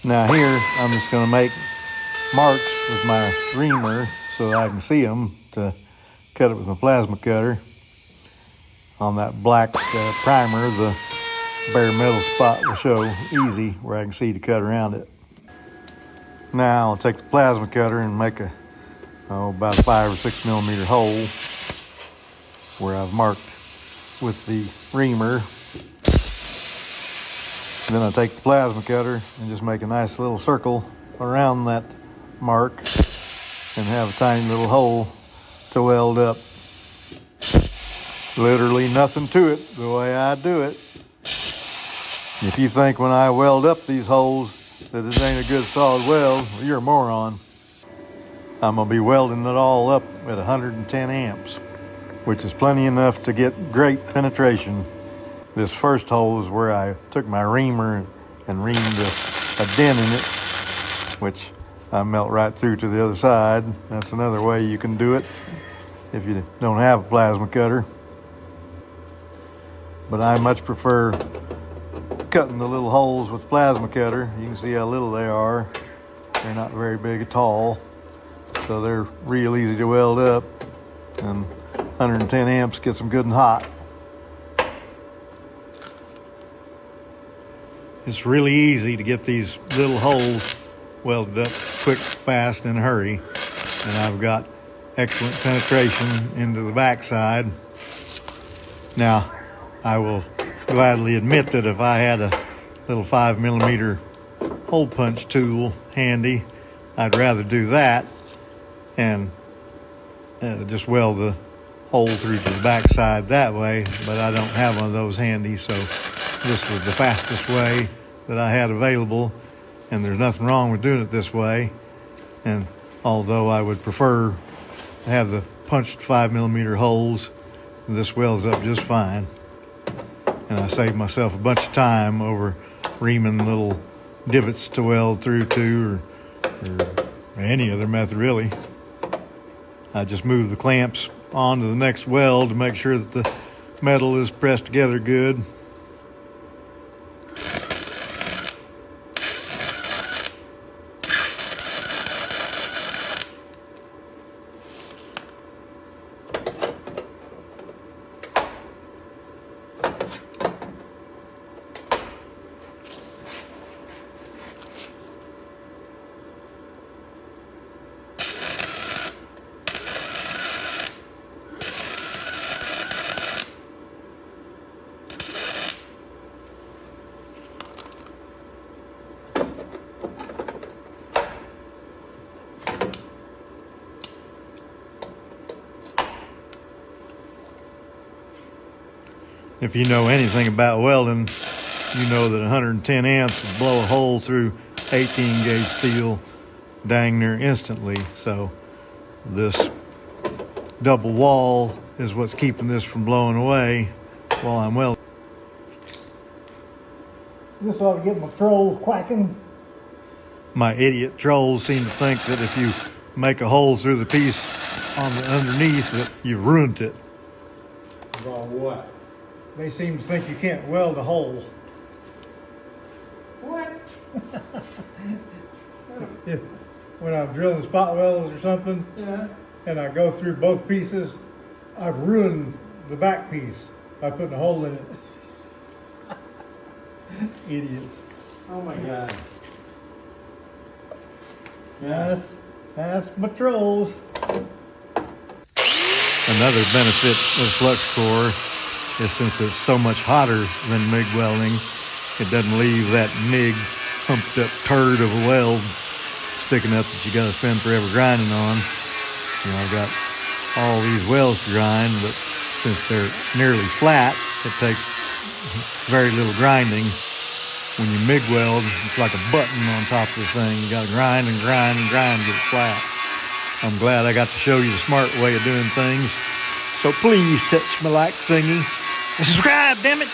Now here, I'm just going to make marks with my reamer so I can see them to cut it with my plasma cutter. On that black primer, the bare metal spot will show easy where I can see to cut around it. Now I'll take the plasma cutter and make about a 5 or 6 millimeter hole where I've marked with the reamer. Then I take the plasma cutter and just make a nice little circle around that mark and have a tiny little hole to weld up. Literally nothing to it the way I do it. If you think when I weld up these holes that it ain't a good solid weld, well, you're a moron. I'm gonna be welding it all up at 110 amps, which is plenty enough to get great penetration. This first hole is where I took my reamer and reamed a dent in it, which I melt right through to the other side. That's another way you can do it if you don't have a plasma cutter. But I much prefer cutting the little holes with plasma cutter. You can see how little they are. They're not very big at all, so they're real easy to weld up, and 110 amps gets them good and hot. It's really easy to get these little holes welded up quick, fast, in a hurry, and I've got excellent penetration into the backside. Now, I will gladly admit that if I had a little 5 millimeter hole punch tool handy, I'd rather do that and just weld the hole through to the backside that way, but I don't have one of those handy, so this was the fastest way that I had available, and there's nothing wrong with doing it this way. And although I would prefer to have the punched 5 millimeter holes, this welds up just fine. And I saved myself a bunch of time over reaming little divots to weld through to, or any other method really. I just move the clamps onto the next weld to make sure that the metal is pressed together good. If you know anything about welding, you know that 110 amps will blow a hole through 18 gauge steel dang near instantly. So this double wall is what's keeping this from blowing away while I'm welding. This ought to get my trolls quacking. My idiot trolls seem to think that if you make a hole through the piece on the underneath that you've ruined it. Well, what? They seem to think you can't weld a hole. What? When I'm drilling spot welds or something, yeah, and I go through both pieces, I've ruined the back piece by putting a hole in it. Idiots. Oh my God. That's my trolls. Another benefit of flux core is since it's so much hotter than MIG welding, it doesn't leave that MIG humped up turd of a weld sticking up that you gotta spend forever grinding on. You know, I've got all these welds to grind, but since they're nearly flat, it takes very little grinding. When you MIG weld, it's like a button on top of the thing. You gotta grind and grind and grind to get it flat. I'm glad I got to show you the smart way of doing things. So please touch my like thingy and subscribe, damn it!